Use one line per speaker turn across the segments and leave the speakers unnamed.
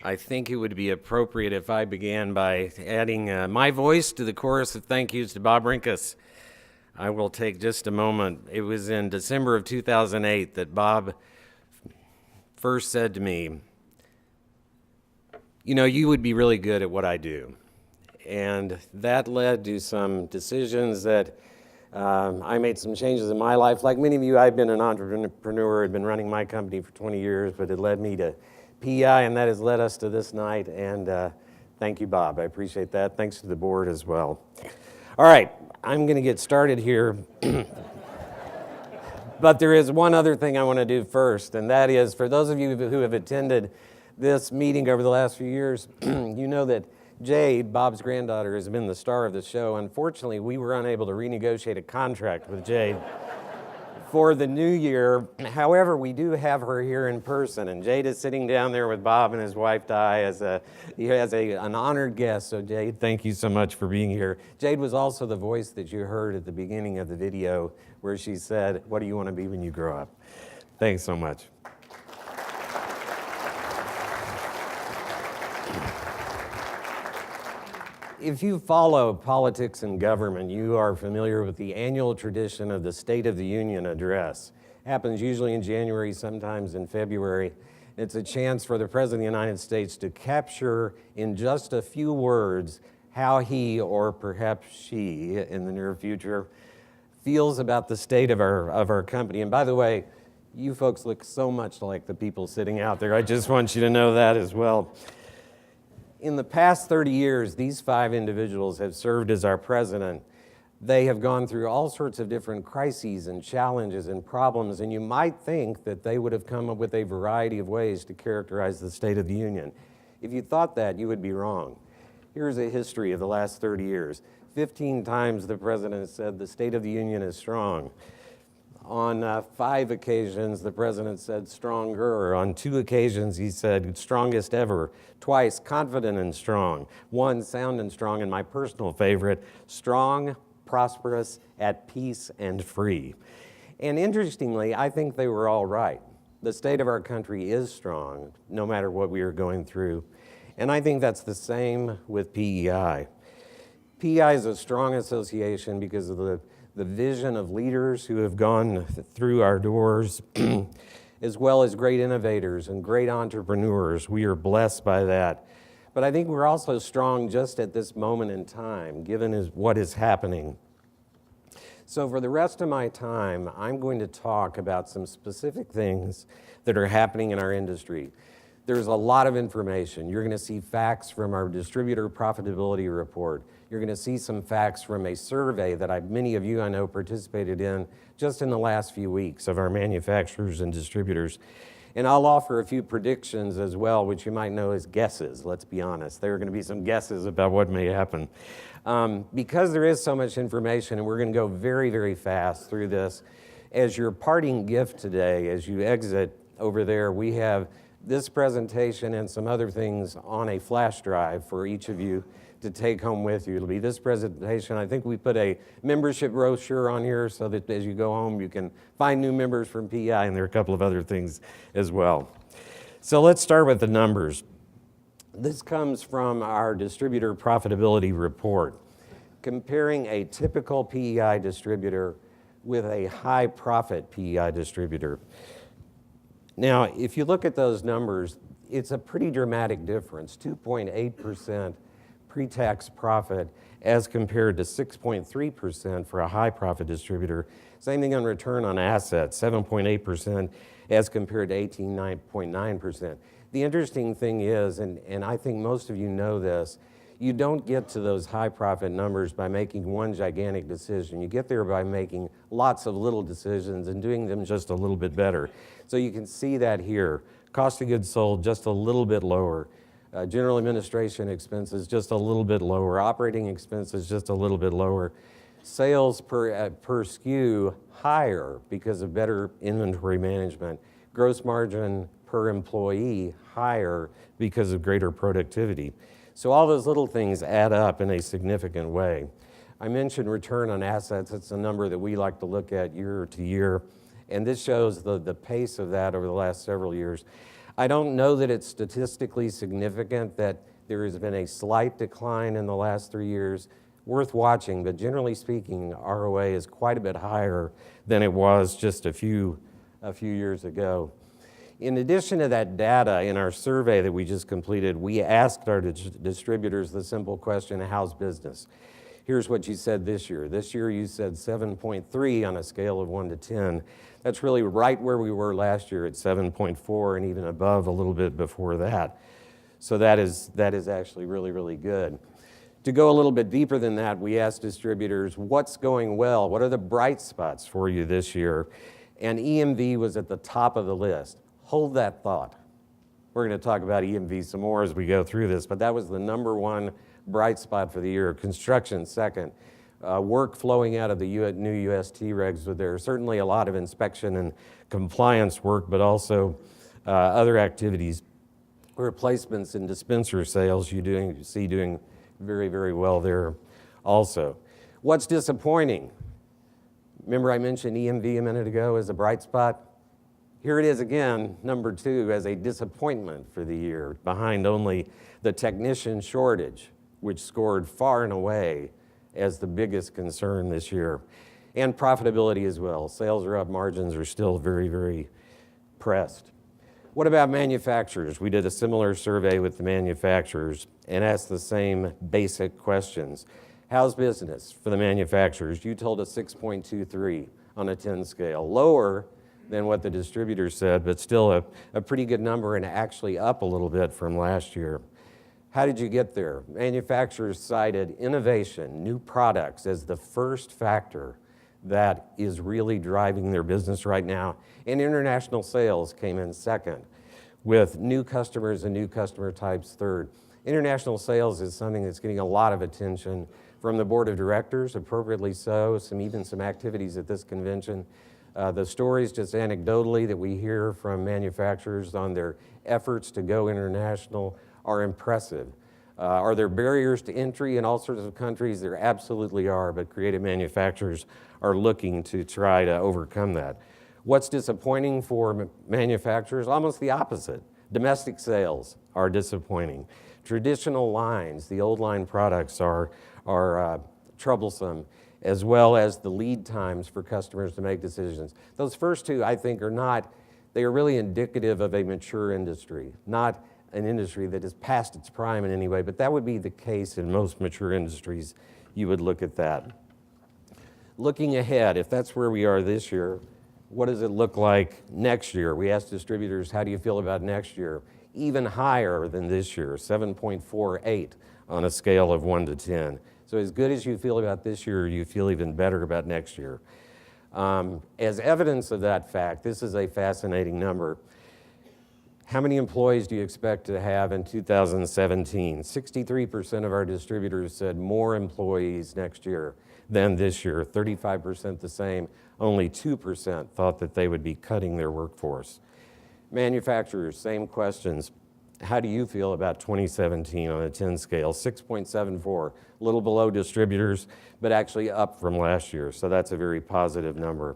I think it would be appropriate if I began by adding my voice to the chorus of thank yous to Bob Rinkus. I will take just a moment. It was in December of 2008 that Bob first said to me, you know, you would be really good at what I do. And that led to some decisions that I made some changes in my life. Like many of you, I've been an entrepreneur, had been running my company for 20 years, but it led me to PEI, and that has led us to this night. And thank you, Bob. I appreciate that. Thanks to the board as well. All right, I'm going to get started here. But there is one other thing I want to do first, and that is, for those of you who have attended this meeting over the last few years, you know that Jade, Bob's granddaughter, has been the star of the show. Unfortunately, we were unable to renegotiate a contract with Jade for the new year. However, we do have her here in person, and Jade is sitting down there with Bob and his wife, Di, as an honored guest. So, Jade, thank you so much for being here. Jade was also the voice that you heard at the beginning of the video where she said, "What do you want to be when you grow up?" Thanks so much. If you follow politics and government, you are familiar with the annual tradition of the State of the Union address. It happens usually in January, sometimes in February. It's a chance for the President of the United States to capture in just a few words how he, or perhaps she in the near future, feels about the state of our company. And by the way, you folks look so much like the people sitting out there. I just want you to know that as well. In the past 30 years, these 5 individuals have served as our president. They have gone through all sorts of different crises and challenges and problems, and you might think that they would have come up with a variety of ways to characterize the State of the Union. If you thought that, you would be wrong. Here's a history of the last 30 years. 15 times the president has said the State of the Union is strong. On 5 occasions, the president said stronger. On 2 occasions, he said strongest ever. Twice, confident and strong. 1, sound and strong. And my personal favorite, strong, prosperous, at peace, and free. And interestingly, I think they were all right. The state of our country is strong, no matter what we are going through. And I think that's the same with PEI. PEI is a strong association because of the vision of leaders who have gone through our doors, as well as great innovators and great entrepreneurs. We are blessed by that. But I think we're also strong just at this moment in time, given what is happening. So for the rest of my time, I'm going to talk about some specific things that are happening in our industry. There's a lot of information. You're going to see facts from our distributor profitability report. You're going to see some facts from a survey that many of you I know participated in just in the last few weeks of our manufacturers and distributors. And I'll offer a few predictions as well, which you might know as guesses, let's be honest. There are going to be some guesses about what may happen. Because there is so much information, and we're going to go very, very fast through this, as your parting gift today, as you exit over there, we have this presentation and some other things on a flash drive for each of you to take home with you. It'll be this presentation. I think we put a membership brochure on here so that as you go home you can find new members from PEI, and there are a couple of other things as well. So let's start with the numbers. This comes from our distributor profitability report, comparing a typical PEI distributor with a high profit PEI distributor. Now, if you look at those numbers, it's a pretty dramatic difference, 2.8% pre-tax profit as compared to 6.3% for a high profit distributor. Same thing on return on assets, 7.8% as compared to 18.9%. The interesting thing is, and I think most of you know this, you don't get to those high profit numbers by making one gigantic decision. You get there by making lots of little decisions and doing them just a little bit better. So you can see that here. Cost of goods sold just a little bit lower. General administration expenses just a little bit lower. Operating expenses just a little bit lower. Sales per SKU higher because of better inventory management. Gross margin per employee higher because of greater productivity. So all those little things add up in a significant way. I mentioned return on assets. It's a number that we like to look at year to year, and this shows the pace of that over the last several years. I don't know that it's statistically significant that there has been a slight decline in the last 3 years. Worth watching, but generally speaking, ROA is quite a bit higher than it was just a few years ago. In addition to that data, in our survey that we just completed, we asked our distributors the simple question, how's business? Here's what you said this year. This year you said 7.3 on a scale of 1 to 10. That's really right where we were last year at 7.4 and even above a little bit before that. So that is actually really, really good. To go a little bit deeper than that, we asked distributors, what's going well? What are the bright spots for you this year? And EMV was at the top of the list. Hold that thought. We're going to talk about EMV some more as we go through this, but that was the number one bright spot for the year. Construction second. Work flowing out of the new UST regs. There are certainly a lot of inspection and compliance work, but also other activities. Replacements and dispenser sales you see doing very, very well there also. What's disappointing? Remember I mentioned EMV a minute ago as a bright spot? Here it is again, number 2, as a disappointment for the year, behind only the technician shortage, which scored far and away as the biggest concern this year, and profitability as well. Sales are up, margins are still very, very pressed. What about manufacturers? We did a similar survey with the manufacturers and asked the same basic questions. How's business for the manufacturers? You told us 6.23 on a 10 scale, lower than what the distributors said, but still a pretty good number and actually up a little bit from last year. How did you get there? Manufacturers cited innovation, new products as the first factor that is really driving their business right now. And international sales came in second, with new customers and new customer types third. International sales is something that's getting a lot of attention from the board of directors, appropriately so, even some activities at this convention. The stories just anecdotally that we hear from manufacturers on their efforts to go international are impressive. Are there barriers to entry in all sorts of countries? There absolutely are, but creative manufacturers are looking to try to overcome that. What's disappointing for manufacturers? Almost the opposite. Domestic sales are disappointing. Traditional lines, the old line products are troublesome, as well as the lead times for customers to make decisions. Those first two, I think, they are really indicative of a mature industry, not an industry that is past its prime in any way, but that would be the case in most mature industries. You would look at that. Looking ahead, if that's where we are this year, what does it look like next year? We asked distributors, how do you feel about next year? Even higher than this year, 7.48 on a scale of 1 to 10. So as good as you feel about this year, you feel even better about next year. As evidence of that fact, this is a fascinating number. How many employees do you expect to have in 2017? 63% of our distributors said more employees next year than this year, 35% the same. Only 2% thought that they would be cutting their workforce. Manufacturers, same questions. How do you feel about 2017 on a 10 scale? 6.74, a little below distributors, but actually up from last year, so that's a very positive number.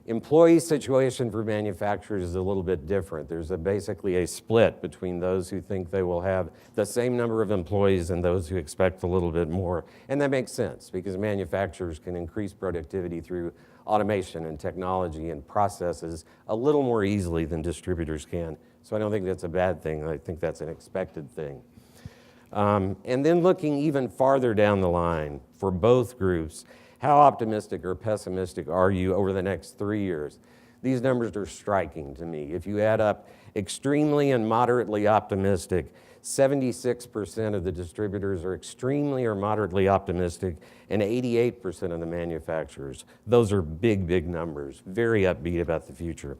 Employee situation for manufacturers is a little bit different. There's basically a split between those who think they will have the same number of employees and those who expect a little bit more. And that makes sense because manufacturers can increase productivity through automation and technology and processes a little more easily than distributors can. So I don't think that's a bad thing. I think that's an expected thing. And then looking even farther down the line for both groups, how optimistic or pessimistic are you over the next 3 years? These numbers are striking to me. If you add up extremely and moderately optimistic, 76% of the distributors are extremely or moderately optimistic, and 88% of the manufacturers. Those are big, big numbers, very upbeat about the future.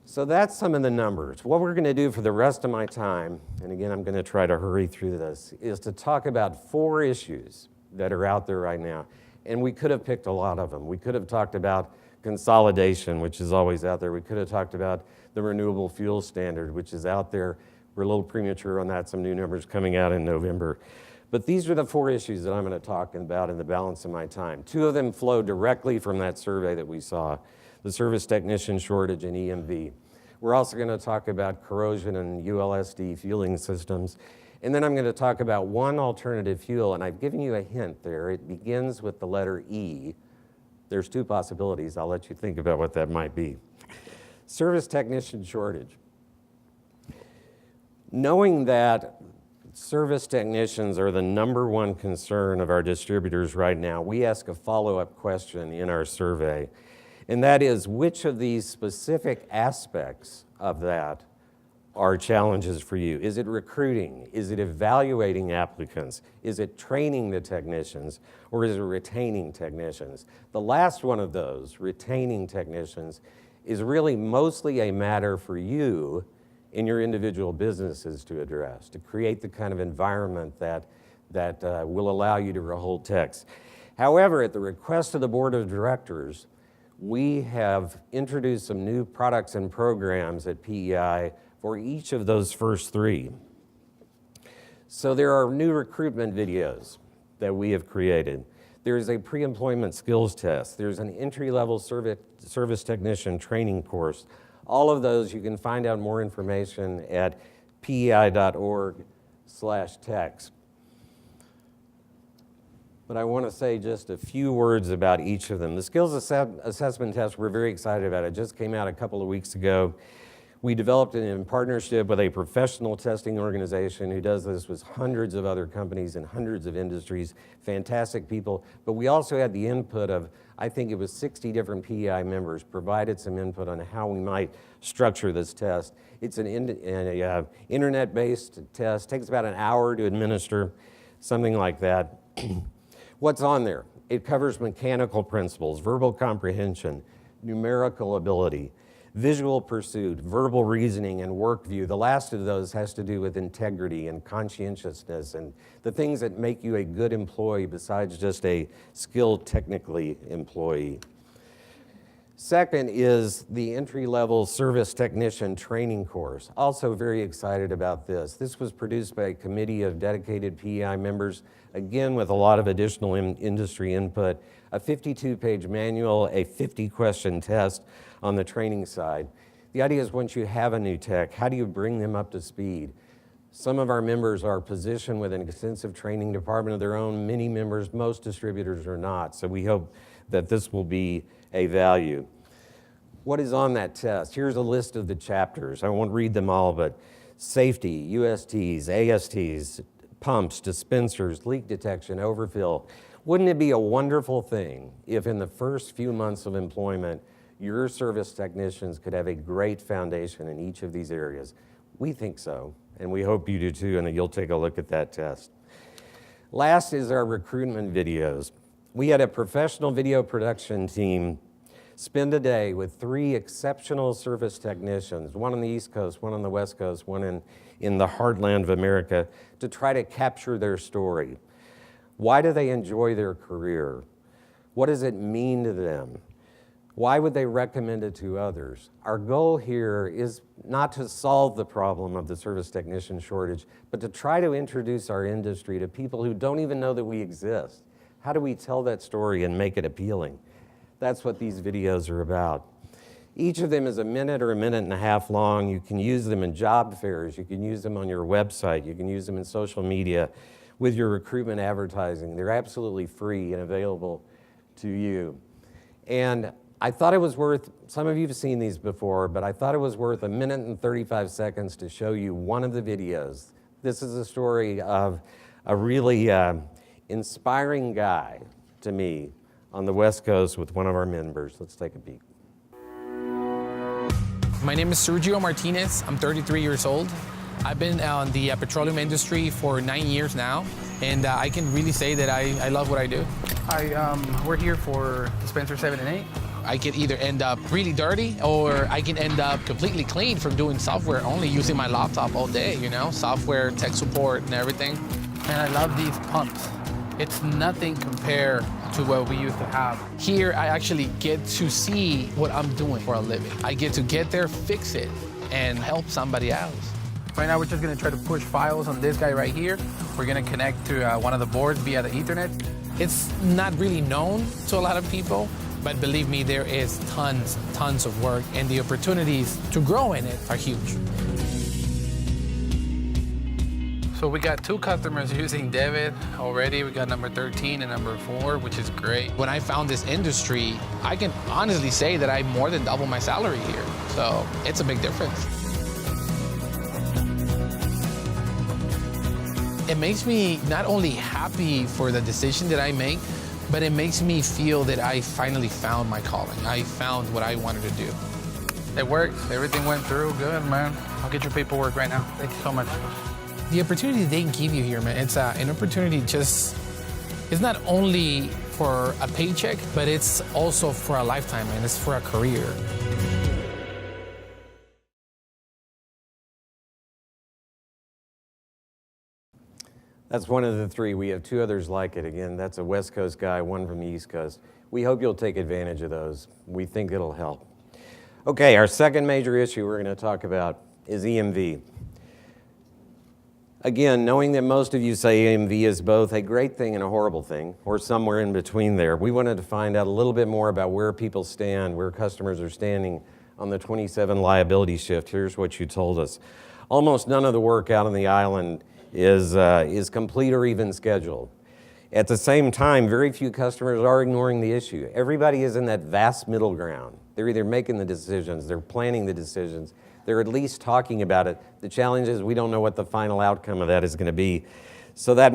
So that's some of the numbers. What we're going to do for the rest of my time, and again, I'm going to try to hurry through this, is to talk about 4 issues that are out there right now. And we could have picked a lot of them. We could have talked about consolidation, which is always out there. We could have talked about the renewable fuel standard, which is out there. We're a little premature on that, some new numbers coming out in November. But these are the 4 issues that I'm going to talk about in the balance of my time. 2 of them flow directly from that survey that we saw, the service technician shortage and EMV. We're also going to talk about corrosion and ULSD fueling systems. And then I'm going to talk about one alternative fuel, and I've given you a hint there. It begins with the letter E. There's two possibilities. I'll let you think about what that might be. Service technician shortage. Knowing that service technicians are the #1 concern of our distributors right now, we ask a follow-up question in our survey, and that is, which of these specific aspects of that are challenges for you? Is it recruiting? Is it evaluating applicants? Is it training the technicians? Or is it retaining technicians? The last one of those, retaining technicians, is really mostly a matter for you in your individual businesses to address, to create the kind of environment that will allow you to hold techs. However, at the request of the board of directors, we have introduced some new products and programs at PEI for each of those first three. So there are new recruitment videos that we have created. There's a pre-employment skills test. There's an entry-level service technician training course. All of those, you can find out more information at pei.org/techs. But I want to say just a few words about each of them. The skills assessment test, we're very excited about. It just came out a couple of weeks ago. We developed it in partnership with a professional testing organization who does this with hundreds of other companies and hundreds of industries, fantastic people. But we also had the input of, I think it was 60 different PEI members provided some input on how we might structure this test. It's an internet-based test, takes about an hour to administer, something like that. What's on there? It covers mechanical principles, verbal comprehension, numerical ability, visual pursuit, verbal reasoning, and work view. The last of those has to do with integrity and conscientiousness and the things that make you a good employee besides just a skilled technically employee. Second is the entry-level service technician training course. Also very excited about this. This was produced by a committee of dedicated PEI members, again with a lot of additional industry input, a 52-page manual, a 50-question test on the training side. The idea is once you have a new tech, how do you bring them up to speed? Some of our members are positioned with an extensive training department of their own. Many members, most distributors are not. So we hope that this will be a value. What is on that test? Here's a list of the chapters. I won't read them all, but safety, USTs, ASTs, pumps, dispensers, leak detection, overfill. Wouldn't it be a wonderful thing if in the first few months of employment, your service technicians could have a great foundation in each of these areas? We think so, and we hope you do too, and that you'll take a look at that test. Last is our recruitment videos. We had a professional video production team spend a day with 3 exceptional service technicians, one on the East Coast, one on the West Coast, one in the heartland of America, to try to capture their story. Why do they enjoy their career? What does it mean to them? Why would they recommend it to others? Our goal here is not to solve the problem of the service technician shortage, but to try to introduce our industry to people who don't even know that we exist. How do we tell that story and make it appealing? That's what these videos are about. Each of them is a minute or a minute and a half long. You can use them in job fairs. You can use them on your website. You can use them in social media with your recruitment advertising. They're absolutely free and available to you. And I thought it was worth, some of you have seen these before, but I thought it was worth a minute and 35 seconds to show you one of the videos. This is a story of a really inspiring guy to me on the West Coast with one of our members. Let's take a peek.
My name is Sergio Martinez. I'm 33 years old. I've been on the petroleum industry for 9 years now, and I can really say that I love what I do.
I work here for dispenser 7 and 8.
I could either end up really dirty or I can end up completely clean from doing software, only using my laptop all day, you know, software, tech support, and everything.
And I love these pumps. It's nothing compared to what we used to have.
Here, I actually get to see what I'm doing for a living. I get to get there, fix it, and help somebody else.
Right now, we're just gonna try to push files on this guy right here. We're gonna connect to one of the boards via the Ethernet.
It's not really known to a lot of people, But believe me, there is tons of work, and the opportunities to grow in it are huge.
So we got 2 customers using debit already. We got number 13 and number 4, which is great.
When I found this industry, I can honestly say that I more than doubled my salary here. So it's a big difference. It makes me not only happy for the decision that I make, but it makes me feel that I finally found my calling. I found what I wanted to do.
It worked. Everything went through good, man. I'll get your paperwork right now. Thank you so much.
The opportunity they give you here, man, it's an opportunity it's not only for a paycheck, but it's also for a lifetime, and it's for a career.
That's one of the 3. We have 2 others like it. Again, that's a West Coast guy, one from the East Coast. We hope you'll take advantage of those. We think it'll help. Okay, our second major issue we're going to talk about is EMV. Again, knowing that most of you say EMV is both a great thing and a horrible thing, or somewhere in between there, we wanted to find out a little bit more about where people stand, where customers are standing on the 27 liability shift. Here's what you told us. Almost none of the work out on the island is complete or even scheduled. At the same time, very few customers are ignoring the issue. Everybody is in that vast middle ground. They're either making the decisions, they're planning the decisions, they're at least talking about it. The challenge is we don't know what the final outcome of that is going to be. So that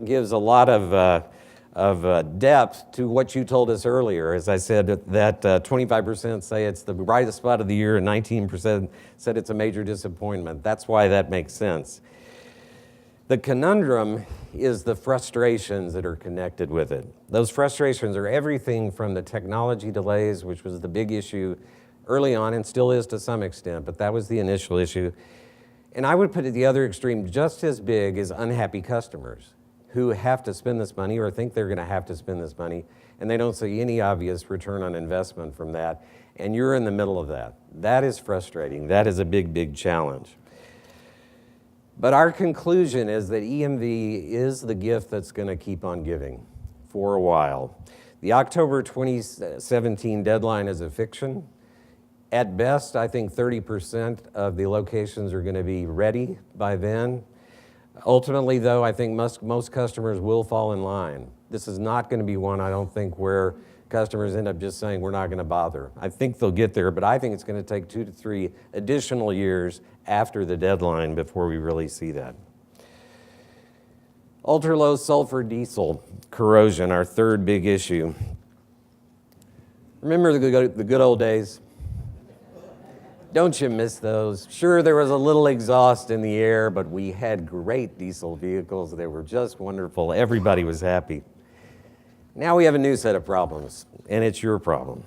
gives a lot of depth to what you told us earlier. As I said, that 25% say it's the brightest spot of the year and 19% said it's a major disappointment. That's why that makes sense. The conundrum is the frustrations that are connected with it. Those frustrations are everything from the technology delays, which was the big issue early on and still is to some extent, but that was the initial issue. And I would put it the other extreme, just as big as unhappy customers who have to spend this money or think they're going to have to spend this money, and they don't see any obvious return on investment from that, and you're in the middle of that. That is frustrating. That is a big, big challenge. But our conclusion is that EMV is the gift that's going to keep on giving for a while. The October 2017 deadline is a fiction. At best, I think 30% of the locations are going to be ready by then. Ultimately, though, I think most customers will fall in line. This is not going to be one, I don't think, where customers end up just saying, we're not going to bother. I think they'll get there, but I think it's going to take 2 to 3 additional years after the deadline before we really see that. Ultra-low sulfur diesel corrosion, our third big issue. Remember the good old days? Don't you miss those? Sure, there was a little exhaust in the air, but we had great diesel vehicles. They were just wonderful. Everybody was happy. Now we have a new set of problems, and it's your problem.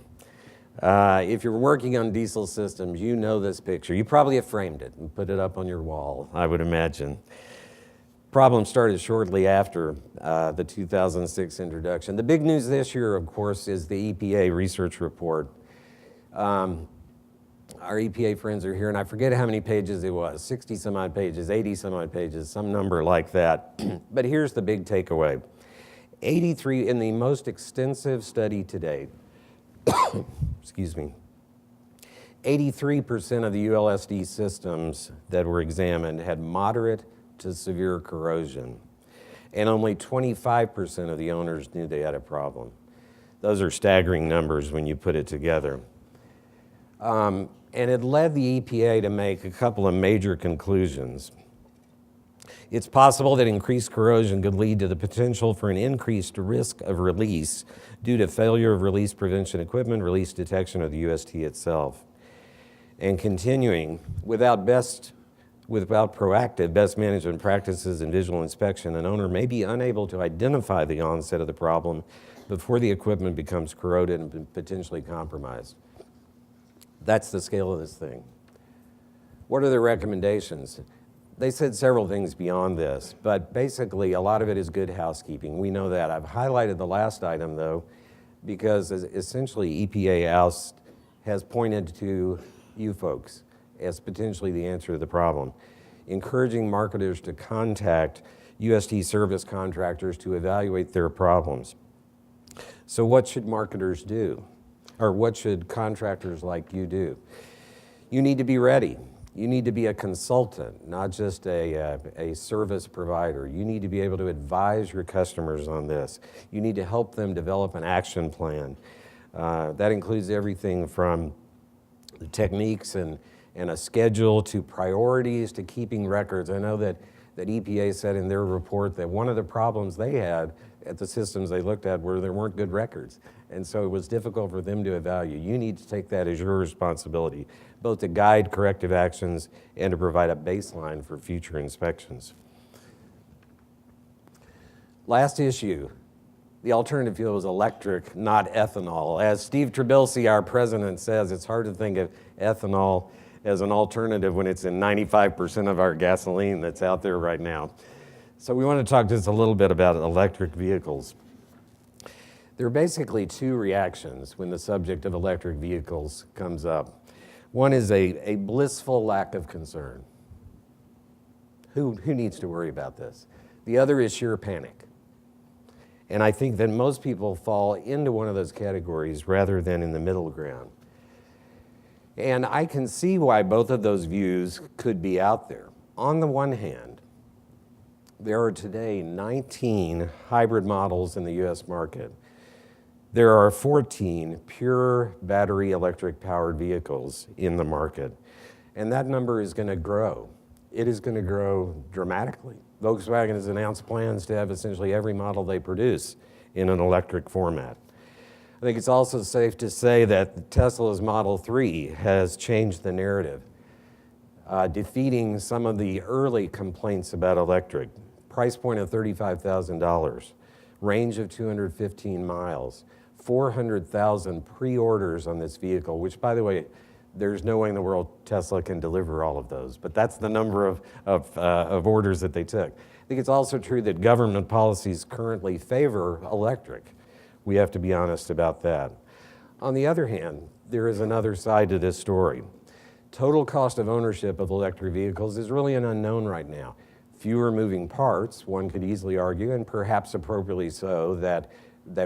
If you're working on diesel systems, you know this picture. You probably have framed it and put it up on your wall, I would imagine. Problem started shortly after the 2006 introduction. The big news this year, of course, is the EPA Research Report. Our EPA friends are here, and I forget how many pages it was, 60 some odd pages, 80 some odd pages, some number like that. But here's the big takeaway. 83, in the most extensive study to date, excuse me, 83% of the ULSD systems that were examined had moderate to severe corrosion, and only 25% of the owners knew they had a problem. Those are staggering numbers when you put it together. And it led the EPA to make a couple of major conclusions. It's possible that increased corrosion could lead to the potential for an increased risk of release due to failure of release prevention equipment, release detection of the UST itself. And continuing, without proactive best management practices and visual inspection, an owner may be unable to identify the onset of the problem before the equipment becomes corroded and potentially compromised. That's the scale of this thing. What are the recommendations? They said several things beyond this, but basically a lot of it is good housekeeping. We know that. I've highlighted the last item, though, because essentially EPA has pointed to you folks as potentially the answer to the problem. Encouraging marketers to contact UST service contractors to evaluate their problems. So what should marketers do? or what should contractors like you do? You need to be ready. You need to be a consultant, not just a service provider. You need to be able to advise your customers on this. You need to help them develop an action plan. That includes everything from the techniques and a schedule to priorities to keeping records. I know that EPA said in their report that one of the problems they had at the systems they looked at were there weren't good records. And so it was difficult for them to evaluate. You need to take that as your responsibility, both to guide corrective actions and to provide a baseline for future inspections. Last issue, the alternative fuel is electric, not ethanol. As Steve Trabelsi, our president, says, it's hard to think of ethanol as an alternative when it's in 95% of our gasoline that's out there right now. So we want to talk just a little bit about electric vehicles. There are basically two reactions when the subject of electric vehicles comes up. One is a blissful lack of concern. Who needs to worry about this? The other is sheer panic. And I think that most people fall into one of those categories rather than in the middle ground. And I can see why both of those views could be out there. On the one hand, there are today 19 hybrid models in the US market. There are 14 pure battery electric powered vehicles in the market. And that number is going to grow. It is going to grow dramatically. Volkswagen has announced plans to have essentially every model they produce in an electric format. I think it's also safe to say that Tesla's Model 3 has changed the narrative, defeating some of the early complaints about electric. Price point of $35,000, range of 215 miles, 400,000 pre-orders on this vehicle, which, by the way, there's no way in the world Tesla can deliver all of those, but that's the number of orders that they took. I think it's also true that government policies currently favor electric. We have to be honest about that. On the other hand, there is another side to this story. Total cost of ownership of electric vehicles is really an unknown right now. Fewer moving parts, one could easily argue, and perhaps appropriately so, that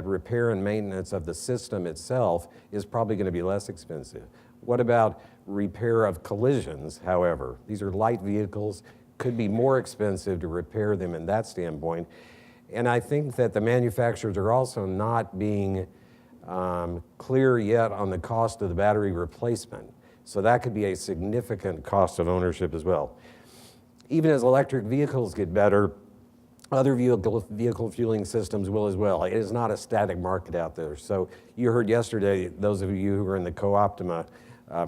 repair and maintenance of the system itself is probably going to be less expensive. What about repair of collisions, however? These are light vehicles, could be more expensive to repair them in that standpoint. And I think that the manufacturers are also not being clear yet on the cost of the battery replacement. So that could be a significant cost of ownership as well. Even as electric vehicles get better, other vehicle fueling systems will as well. It is not a static market out there. So you heard yesterday, those of you who were in the Co-Optima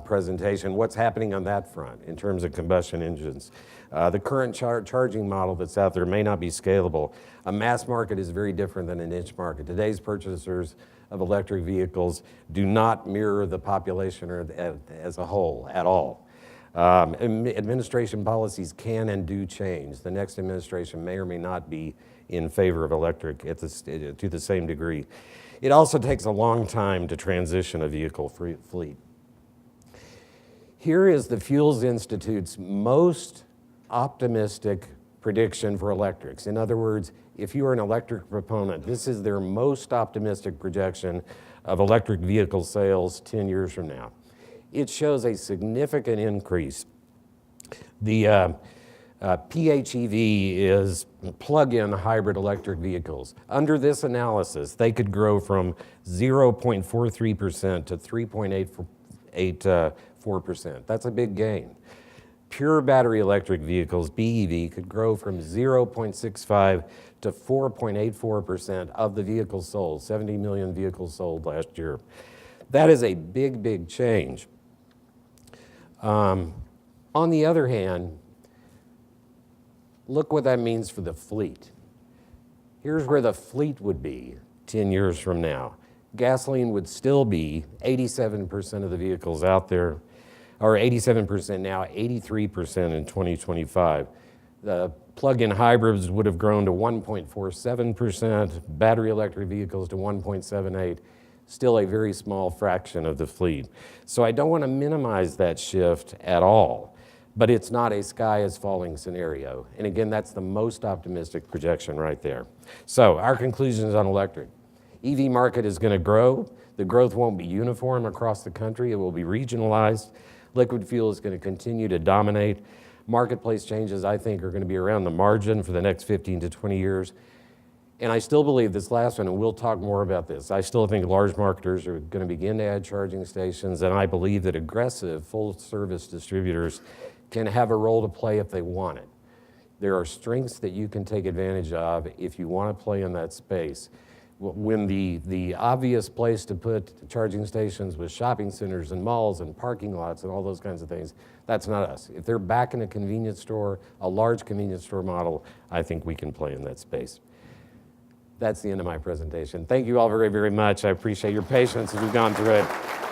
presentation, what's happening on that front in terms of combustion engines. The current charging model that's out there may not be scalable. A mass market is very different than a niche market. Today's purchasers of electric vehicles do not mirror the population as a whole at all. Administration policies can and do change. The next administration may or may not be in favor of electric to the same degree. It also takes a long time to transition a vehicle fleet. Here is the Fuels Institute's most optimistic prediction for electrics. In other words, if you are an electric proponent, this is their most optimistic projection of electric vehicle sales 10 years from now. It shows a significant increase. The PHEV is plug-in hybrid electric vehicles. Under this analysis, they could grow from 0.43% to 3.84%. That's a big gain. Pure battery electric vehicles, BEV, could grow from 0.65 to 4.84% of the vehicles sold, 70 million vehicles sold last year. That is a big, big change. On the other hand, look what that means for the fleet. Here's where the fleet would be 10 years from now. Gasoline would still be 87% of the vehicles out there, or 87% now, 83% in 2025. The plug-in hybrids would have grown to 1.47%, battery electric vehicles to 1.78%. Still a very small fraction of the fleet. So I don't want to minimize that shift at all, but it's not a sky is falling scenario. And again, that's the most optimistic projection right there. So our conclusions on electric. EV market is going to grow. The growth won't be uniform across the country. It will be regionalized. Liquid fuel is going to continue to dominate. Marketplace changes, I think, are going to be around the margin for the next 15 to 20 years. And I still believe this last one, and we'll talk more about this, I still think large marketers are going to begin to add charging stations, and I believe that aggressive full-service distributors can have a role to play if they want it. There are strengths that you can take advantage of if you want to play in that space. When the obvious place to put charging stations was shopping centers and malls and parking lots and all those kinds of things, that's not us. If they're back in a convenience store, a large convenience store model, I think we can play in that space. That's the end of my presentation. Thank you all very, very much. I appreciate your patience as we've gone through it.